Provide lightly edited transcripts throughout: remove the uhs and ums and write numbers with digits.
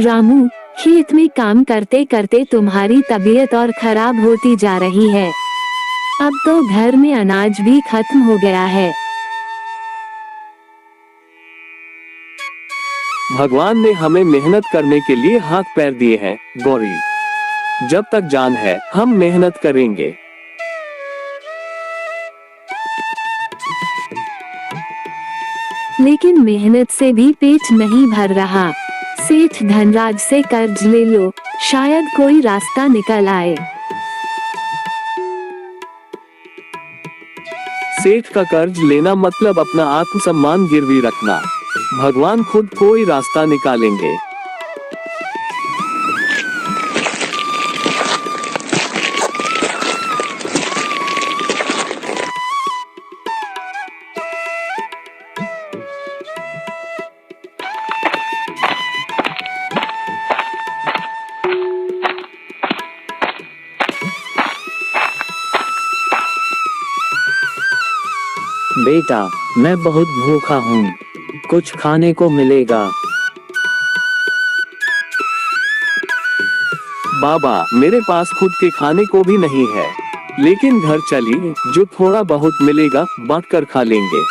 रामू, खेत में काम करते करते तुम्हारी तबीयत और खराब होती जा रही है। अब तो घर में अनाज भी खत्म हो गया है। भगवान ने हमें मेहनत करने के लिए हाथ पैर दिए हैं गौरी। जब तक जान है हम मेहनत करेंगे। लेकिन मेहनत से भी पेट नहीं भर रहा। सेठ धनराज से कर्ज ले लो, शायद कोई रास्ता निकल आए। सेठ का कर्ज लेना मतलब अपना आत्मसम्मान गिरवी रखना। भगवान खुद कोई रास्ता निकालेंगे। बेटा, मैं बहुत भूखा हूँ, कुछ खाने को मिलेगा? बाबा, मेरे पास खुद के खाने को भी नहीं है, लेकिन घर चलिए, जो थोड़ा बहुत मिलेगा बांट कर खा लेंगे।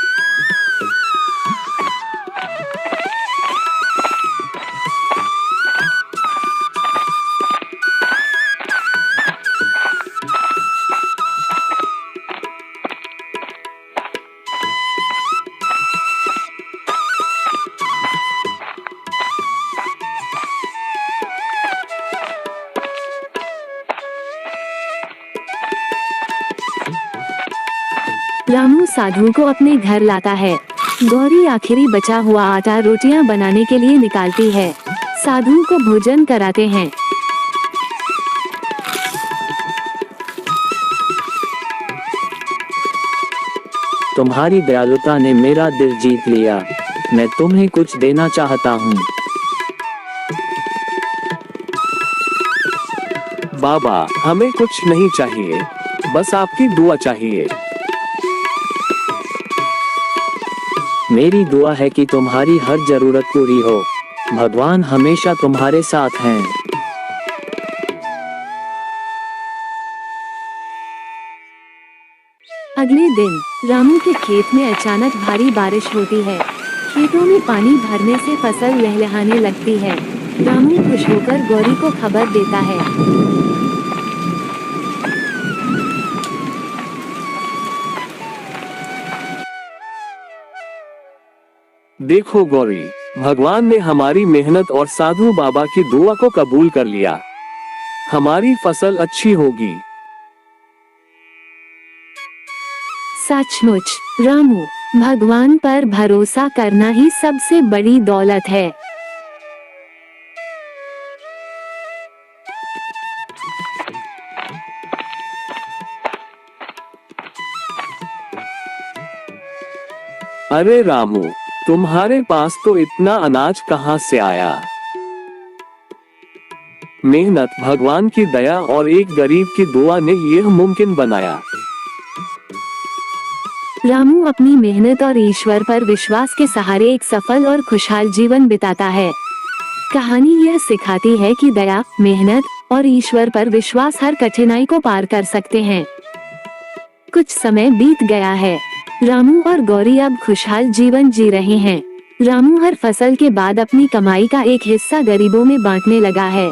रामू साधु को अपने घर लाता है। गौरी आखिरी बचा हुआ आटा रोटियां बनाने के लिए निकालती है। साधु को भोजन कराते हैं। तुम्हारी दयालुता ने मेरा दिल जीत लिया। मैं तुम्हें कुछ देना चाहता हूँ। बाबा, हमें कुछ नहीं चाहिए, बस आपकी दुआ चाहिए। मेरी दुआ है कि तुम्हारी हर जरूरत पूरी हो। भगवान हमेशा तुम्हारे साथ हैं। अगले दिन रामू के खेत में अचानक भारी बारिश होती है। खेतों में पानी भरने से फसल लहलहाने लगती है। रामू खुश होकर गौरी को खबर देता है। देखो गौरी, भगवान ने हमारी मेहनत और साधु बाबा की दुआ को कबूल कर लिया। हमारी फसल अच्छी होगी। सचमुच रामू, भगवान पर भरोसा करना ही सबसे बड़ी दौलत है। अरे रामू, तुम्हारे पास तो इतना अनाज कहाँ से आया? मेहनत, भगवान की दया और एक गरीब की दुआ ने यह मुमकिन बनाया। रामू अपनी मेहनत और ईश्वर पर विश्वास के सहारे एक सफल और खुशहाल जीवन बिताता है। कहानी यह सिखाती है कि दया, मेहनत और ईश्वर पर विश्वास हर कठिनाई को पार कर सकते हैं। कुछ समय बीत गया है। रामू और गौरी अब खुशहाल जीवन जी रहे हैं। रामू हर फसल के बाद अपनी कमाई का एक हिस्सा गरीबों में बांटने लगा है।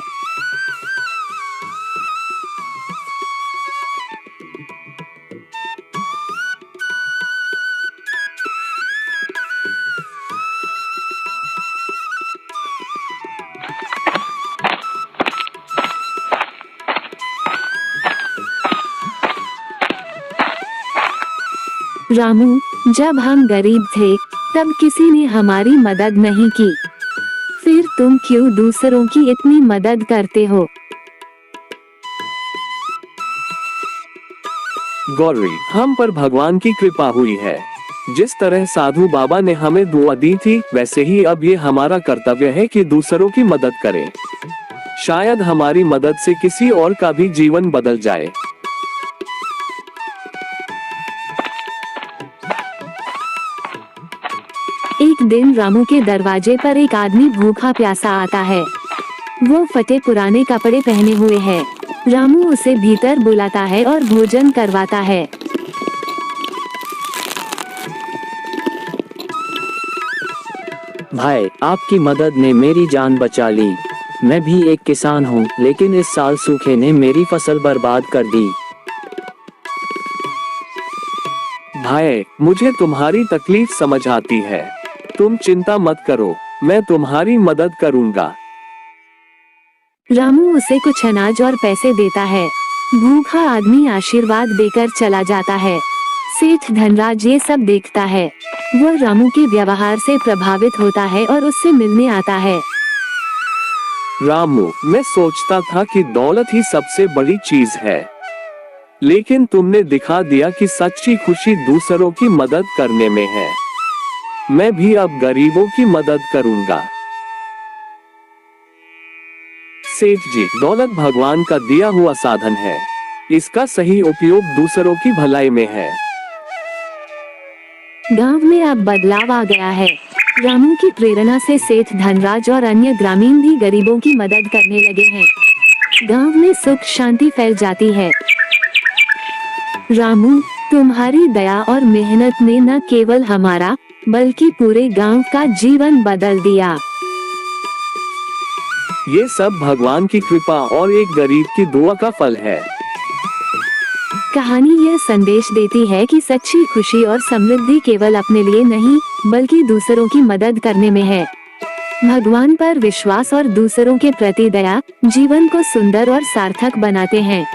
रामू, जब हम गरीब थे तब किसी ने हमारी मदद नहीं की, फिर तुम क्यों दूसरों की इतनी मदद करते हो? गौरी, हम पर भगवान की कृपा हुई है। जिस तरह साधु बाबा ने हमें दुआ दी थी, वैसे ही अब ये हमारा कर्तव्य है कि दूसरों की मदद करें। शायद हमारी मदद से किसी और का भी जीवन बदल जाए। एक दिन रामू के दरवाजे पर एक आदमी भूखा प्यासा आता है। वो फटे पुराने कपड़े पहने हुए है। रामू उसे भीतर बुलाता है और भोजन करवाता है। भाई, आपकी मदद ने मेरी जान बचा ली। मैं भी एक किसान हूँ, लेकिन इस साल सूखे ने मेरी फसल बर्बाद कर दी। भाई, मुझे तुम्हारी तकलीफ समझ आती है। तुम चिंता मत करो, मैं तुम्हारी मदद करूंगा। रामू उसे कुछ अनाज और पैसे देता है। भूखा आदमी आशीर्वाद देकर चला जाता है। सेठ धनराज ये सब देखता है। वह रामू के व्यवहार से प्रभावित होता है और उससे मिलने आता है। रामू, मैं सोचता था कि दौलत ही सबसे बड़ी चीज है, लेकिन तुमने दिखा दिया कि सच्ची खुशी दूसरों की मदद करने में है। मैं भी अब गरीबों की मदद करूंगा। सेठ जी, दौलत भगवान का दिया हुआ साधन है। इसका सही उपयोग दूसरों की भलाई में है। गांव में अब बदलाव आ गया है। रामू की प्रेरणा से सेठ धनराज और अन्य ग्रामीण भी गरीबों की मदद करने लगे हैं। गांव में सुख शांति फैल जाती है। रामू, तुम्हारी दया और मेहनत ने न केवल हमारा बल्कि पूरे गांव का जीवन बदल दिया। ये सब भगवान की कृपा और एक गरीब की दुआ का फल है। कहानी यह संदेश देती है कि सच्ची खुशी और समृद्धि केवल अपने लिए नहीं, बल्कि दूसरों की मदद करने में है। भगवान पर विश्वास और दूसरों के प्रति दया जीवन को सुंदर और सार्थक बनाते हैं।